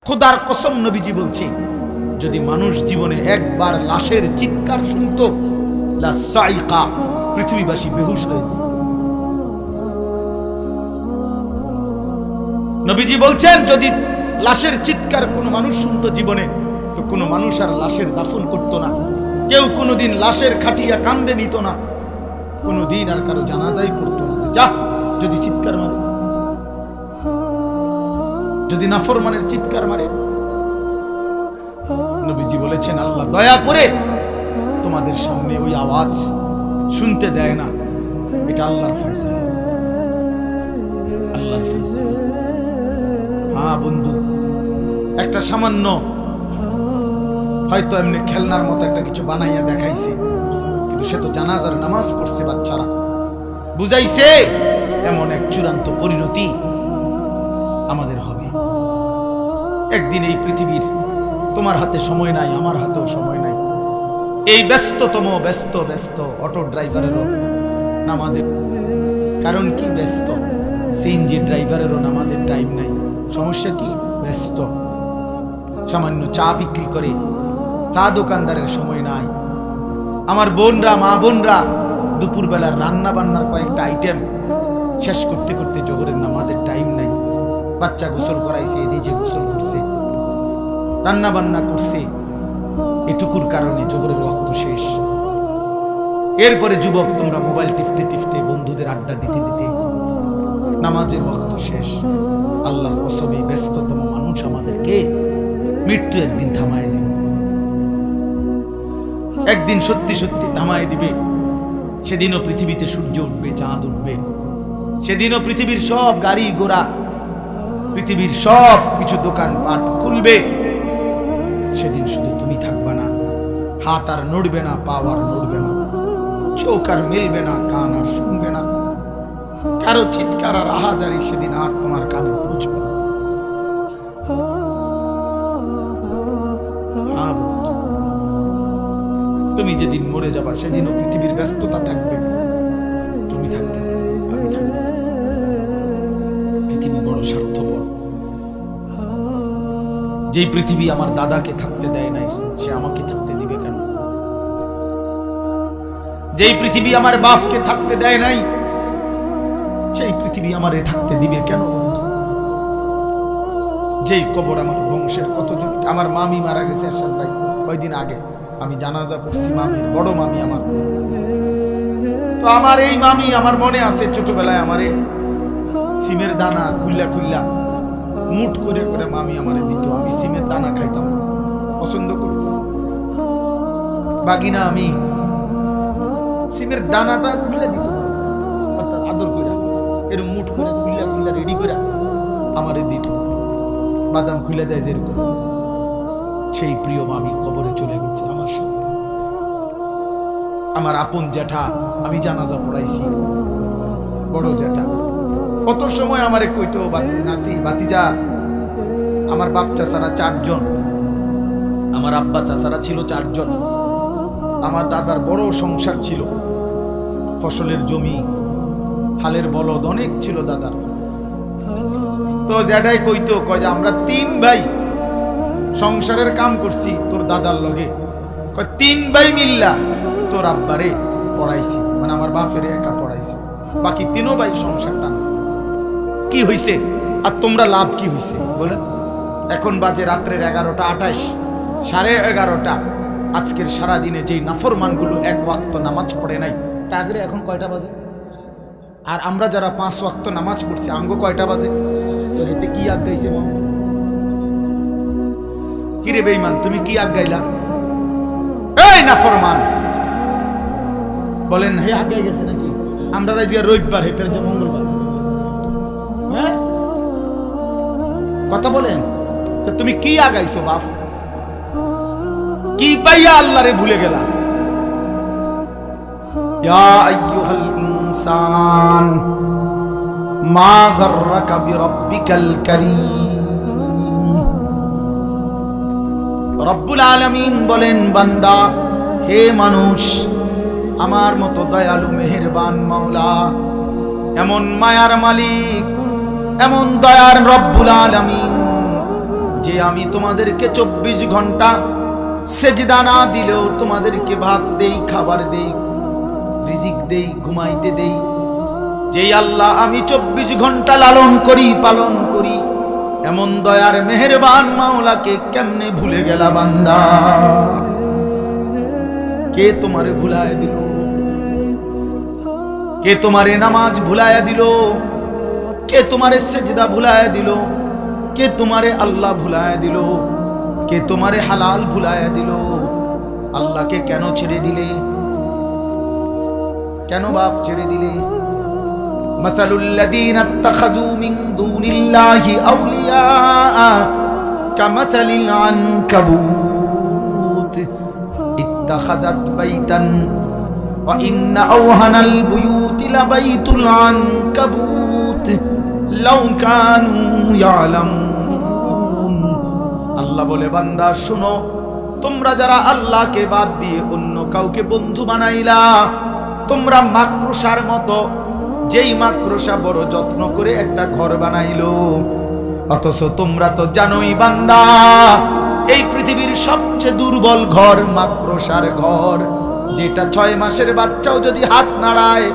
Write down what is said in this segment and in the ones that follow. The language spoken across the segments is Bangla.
খোদার কসম নবীজি বলছে, যদি মানুষ জীবনে একবার লাশের চিৎকার শুনতো, লা সাইকা, পৃথিবীবাসী বেহুশ হয়ে যেত। নবীজি বলছেন, যদি লাশের চিৎকার কোনো মানুষ শুনতো জীবনে, তো কোনো মানুষ আর লাশের দাফন করতো না। কেউ কোনোদিন লাশের খাটিয়া কান্দে নিত না, কোনোদিন আর কারো জানাজাই পড়তো না। যা, যদি চিৎকার মারে, যদি নাফরমানের চিৎকার মারে। নবীজি বলেছেন, আল্লাহ দয়া করে তোমাদের সামনে ওই আওয়াজ শুনতে দেয় না। এটা আল্লাহর ফয়সালা, আল্লাহর ফয়সালা। হ্যাঁ বন্ধু, একটা সামান্য হয়তো এমনি খেলনার মতো একটা কিছু বানাইয়া দেখাইছে, কিন্তু সে তো জানাজার নামাজ পড়ছে, বাচ্চারা বুঝাইছে এমন এক চূড়ান্ত পরিণতি আমাদের হবে একদিন। এই পৃথিবীর তোমার হাতে সময় নাই, আমার হাতেও সময় নাই। এই ব্যস্ততম ব্যস্ত অটো ড্রাইভারেরও নামাজের কারণ কি? ব্যস্ত। সিএনজি ড্রাইভারেরও নামাজের টাইম নাই। সমস্যা কি? ব্যস্ত। সামান্য চা বিক্রি করে চা দোকানদারের সময় নাই। আমার বোনরা, মা বোনরা দুপুরবেলার রান্না বান্নার কয়েকটা আইটেম শেষ করতে করতে জোহরের নামাজের টাইম নাই। বাচ্চা গোসল করাইছে, নিজে গোসল করছে, রান্না বান্না করছে, এটুকুর কারণে জোহরের ওয়াক্ত শেষ। এরপরে যুবক তোমরা মোবাইল টিপতে টিপতে, বন্ধুদের আড্ডা দিতে দিতে নামাজের ওয়াক্ত শেষ। আল্লাহর কসমে ব্যস্ততম মানুষ আমাদেরকে মৃত্যু একদিন থামায় দিবে, একদিন সত্যি সত্যি থামায় দিবে। সেদিনও পৃথিবীতে সূর্য উঠবে, চাঁদ উঠবে। সেদিনও পৃথিবীর সব গাড়ি ঘোড়া, পৃথিবীর সব কিছু দোকানপাট খুলবে। সেদিন শুধু তুমি থাকবা না, হাত আর নড়বে না, পা আর নড়বে না, চোখ আর মেলবে না, কান আর শুনবে না, কারো চিৎকার আর আহাজারি সেদিন আর তোমার কানে পৌঁছবে না। তুমি যেদিন মরে যাবা সেদিনও পৃথিবীর ব্যস্ততা থাকবে, তুমি থাকবে, আমি থাকবো। পৃথিবী বড় স্বার্থপর। যেই পৃথিবী আমার দাদাকে থাকতে দেয় নাই, সে আমাকে থাকতে দিবে কেন? যেই পৃথিবী আমার বাপকে থাকতে দেয় নাই, সেই পৃথিবী আমারে থাকতে দিবে কেন বন্ধু? যেই কবর আমার বংশের কতজন, আমার মামি মারা গেছে এরশাদ ভাই কয়দিন আগে, আমি জানাজা পড়ছি মামির, বড় মামি আমার। তো আমার এই মামি, আমার মনে আছে ছোটবেলায় আমারে সিমের দানা খুল্লা খুল্লা মুঠ করে করে মামি আমারে দিত। আমি সিমের দানা খাইতাম, পছন্দ করত। বাগিনা আমি সিমের দানাটা খুলে দিত, অর্থাৎ আদর করে এরকম মুঠ করে খুল্লা খুল্লা রেডি করে আমারে দিত। বাদাম খুলে দেয় যেরকম। সেই প্রিয় মামি কবরে চলে গেছে আমার সাথে। আমার আপন জ্যাঠা, আমি জানাজা পড়াইছি, বড় জ্যাঠা কত সময় আমারে কইতো, নাতি বাতিজা। আমার বাপ চাচারা 4 জন, আমার আব্বা চাচারা ছিল 4 জন। আমার দাদার বড় সংসার ছিল, ফসলের জমি, হালের বলদ অনেক ছিল দাদার। তো জ্যাঠাই কইতো, কয় যে আমরা 3 ভাই সংসারের কাম করছি তোর দাদার লগে, 3 ভাই মিল্লা তোর আব্বারে পড়াইছি, মানে আমার বাপের একা পড়াইছি, বাকি 3 ভাই সংসার টানছে। কি হইছে আর তোমরা লাভ কি হইছে বলেন? এখন বাজে রাত্রের 11টা 28, 11:30। আজকের সারা দিনে যেই নাফরমানগুলো 1 ওয়াক্ত নামাজ পড়ে নাই, তাগরে এখন কয়টা বাজে? আর আমরা যারা 5 ওয়াক্ত নামাজ পড়ছি, আমগো কয়টা বাজে? তো এতে কি আগ গাইছে মা? কিরে বেঈমান, তুমি কি আগ গাইলা? এই নাফরমান, বলেন হে আগে গেছে নাকি? আমরা রাজিয়া রবিবার, হেতের যে মঙ্গলবার। হ্যাঁ কথা বলেন তো, তুমি কি আগাইছো বাপ? কি পাইয়া আল্লাহরে ভুলে গেলা? ইয়া আইয়ুহাল ইনসান মা গাররাকা বিরাব্বিকাল কারীম। রব্বুল আলামিন বলেন, বান্দা, হে মানুষ, আমার মতো দয়ালু মেহেরবান মাওলা, এমন মায়ার মালিক, এমন দয়ার রব্বুল আলামিন যে আমি তোমাদেরকে 24 ঘন্টা সেজদা না দিলেও তোমাদেরকে ভাত দেই, খাবার দেই, রিজিক দেই, ঘুমাইতে দেই, যেই আল্লাহ আমি 24 ঘন্টা লালন করি, পালন করি, এমন দয়ার মেহেরবান মাওলাকে কেমনে ভুলে গেলা বান্দা? কে তোমারে ভুলায় দিল? কে তোমারে নামাজ ভুলায় দিল? কে তোমারে সেজদা ভুলায় দিল? কে তোমারে আল্লাহ ভুলায় দিল? কে তোমারে হালাল ভুলায় দিল? আল্লাহকে কেন ছেড়ে দিলে? কেন বাপ ছেড়ে দিলে? মাসালুল লাযীনা ইত্তাখাযু মিন দুনিল্লাহি আউলিয়া কামাসালিল আনকাবুত ইত্তাখাযাত বাইতান ওয়া ইন্না আওহানাল বুয়ুতি লাবাইতুল আনকাবুত লাউ কানু ইয়ালামুন। আল্লাহ বলে, বান্দা শুনো, তোমরা যারা আল্লাহকে বাদ দিয়ে অন্য কাউকে বন্ধু বানাইলা, তোমরা মাকড়সার মতো। যেই মাকড়সা বড় যত্ন করে একটা ঘর বানাইলো, অথচ তোমরা তো জানোই বান্দা, এই পৃথিবীর সবচেয়ে দুর্বল ঘর মাকড়সার ঘর, যেটা 6 মাসের বাচ্চাও যদি হাত নাড়ায়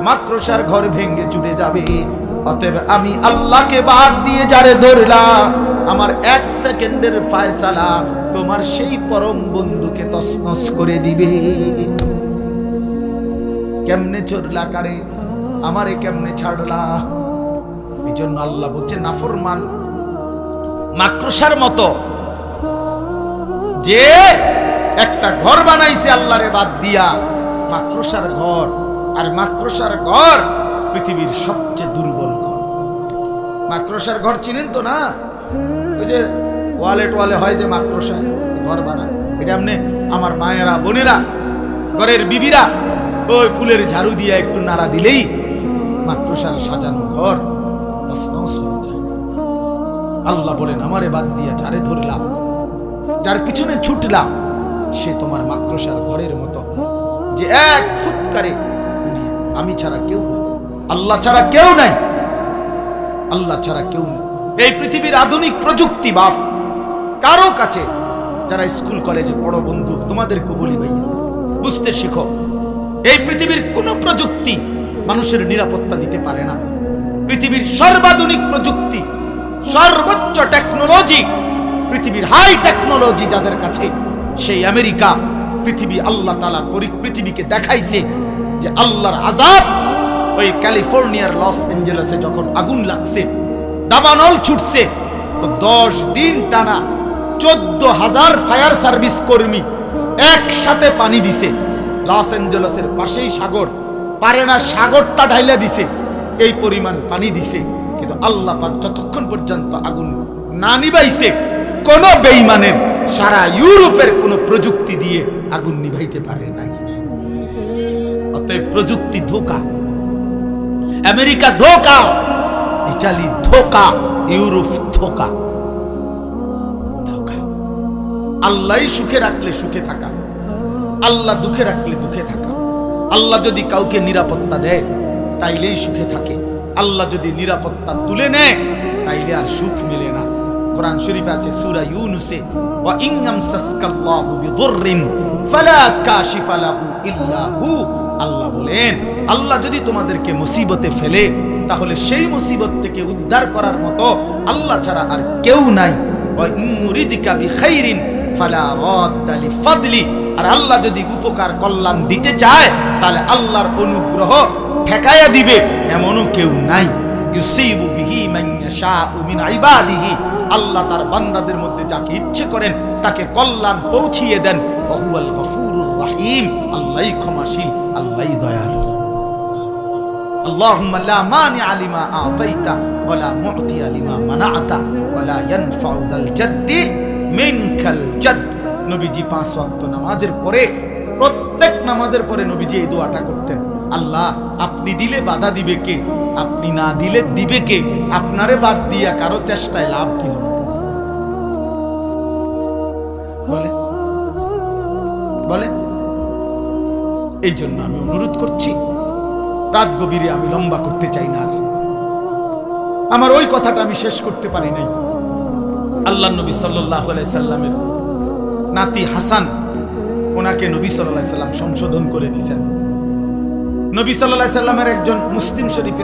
মাকড়সার ঘর ভেঙে চুরে যাবে। অতএব আমি আল্লাহকে বাদ দিয়ে যারে ধরলা, আমার 1 সেকেন্ডের ফয়সালা তোমার সেই পরম বন্ধুকে তছনছ করে দিবে। কেমনে চোরলা কারে, আমারে কেমনে ছাড়লা? এই জন্য আল্লাহ বলছে নাফরমান মাকড়সার মতো, যে একটা ঘর বানাইছে আল্লাহরে বাদ দিয়া, মাকড়সার ঘর। আর মাকড়সার ঘর পৃথিবীর সবচেয়ে দুর্বল ঘর। মাকড়সার ঘর চিনেন তো না? ওই যে ওয়ালে হয় যে মাকড়সা ঘর বানায়, এটা এমনি আমার মায়েরা, বোনেরা, ঘরের বিবিরা ওই ফুলের ঝাড়ু দিয়ে একটু নাড়া দিলেই মাকড়সার সাজানো ঘর তছনছ হয়ে যায়। আল্লাহ বলেন, আমারে বাদ দিয়া যারে ধরলাম, যার পিছনে ছুটলাম, সে তোমার মাকড়সার ঘরের মতো, যে 1 ফুৎকারে আমি ছাড়া কেউ নাই, আল্লাহ ছাড়া কেউ নাই, আল্লাহ ছাড়া কেউ নেই। এই পৃথিবীর আধুনিক প্রযুক্তি বাপ কারো কাছে, যারা স্কুল কলেজে পড়ো বন্ধু, তোমাদেরকে বলি ভাই, বুঝতে শিখো, এই পৃথিবীর কোন প্রযুক্তি মানুষের নিরাপত্তা দিতে পারে না। পৃথিবীর সর্বাধুনিক প্রযুক্তি, সর্বোচ্চ টেকনোলজি, পৃথিবীর হাই টেকনোলজি যাদের কাছে, সেই আমেরিকা, পৃথিবী আল্লাহ তাআলা পৃথিবীকে দেখাইছে যে আল্লাহর আযাব। ওই ক্যালিফোর্নিয়ার লস অ্যাঞ্জেলেসে যখন আগুন লাগছে, দাবানল ছুটছে, তো 10 দিন টানা 14,000 ফায়ার সার্ভিস কর্মী একসাথে পানি দিছে। লস অ্যাঞ্জেলেসের পাশেই সাগর, পারে না সাগরটা ঢাইলা দিছে, এই পরিমাণ পানি দিছে। কিন্তু আল্লাহ পাক যতক্ষণ পর্যন্ত আগুন না নিভাইছে, কোন বেঈমানের সারা ইউরোপের কোন প্রযুক্তি দিয়ে আগুন নিভাইতে পারে নাই। অতএব প্রযুক্তি ধোঁকা, আমেরিকা ধোঁকা, ইটালি ধোঁকা, ইউরোপ ধোঁকা। আল্লাহ সুখে রাখলে সুখে থাকা, আল্লাহ দুঃখে রাখলে দুঃখে থাকা। আল্লাহ যদি কাউকে নিরাপত্তা দেয় তাইলেই সুখে থাকে, আল্লাহ যদি নিরাপত্তা তুলে নেয় তাইলে আর সুখ মিলে না। কোরআন শরীফে আছে সূরা ইউনুসে, ওয়া ইননাম সাসকাল্লাহু বিদুররিন ফালা কাশিফা লাহু ইল্লা হু। আল্লাহ বলেন, আল্লাহ যদি তোমাদেরকে মুসিবতে ফেলে, তাহলে সেই মুসিবত থেকে উদ্ধার করার মতো আল্লাহ ছাড়া আর কেউ নাই। ওয়া ইননুরিদিকা বিখাইরিন ফালা রাদ্দা লিফাদলি। আর আল্লাহ যদি উপকার কল্যাণ দিতে চায়, তাহলে আল্লাহর অনুগ্রহ ঠেকায়া দিবে এমনও কেউ নাই। ইউসিবু বিহি মান ইয়াশাউ মিন ইবাদিহি। আল্লাহ তার বান্দাদের মধ্যে যাকে ইচ্ছে করেন তাকে কল্যাণ পৌঁছিয়ে দেন। ওয়া হুয়াল গফুরুর রহিম। আল্লাহই ক্ষমাশীল, আল্লাহই দয়ালু। আল্লাহুম্মা লা মানিআ লিমা আ'তাইতা ওয়া লা মু'তিয়া লিমা মানা'তা ওয়া লা ইয়ানফা'ু যাল জাদ্দি মিনকাল জাদ। নবীজি 5 ওয়াক্ত নামাজের পরে, প্রত্যেক নামাজের পরে নবীজি এই দোয়াটা করতেন, আল্লাহ আপনি দিলে বাধা দিবে কে, আপনি না দিলে দিবে কে, আপনারে বাদ দিয়া কারো চেষ্টায় লাভ কি? বলেন বলেন। এই জন্য আমি অনুরোধ করছি, রাত গভীরে আমি লম্বা করতে চাই না, আমার ওই কথাটা আমি শেষ করতে পারি নাই। আল্লাহ নবী সাল্লাল্লাহু আলাইহি সাল্লামের নাতি হাসান, ওনাকে নবী সাল্লাল্লাহু আলাইহি সাল্লাম সংশোধন করে দিয়েছেন। নবী সাল্লাল্লাহু আলাইহি সাল্লামের একজন মুসলিম শরীফে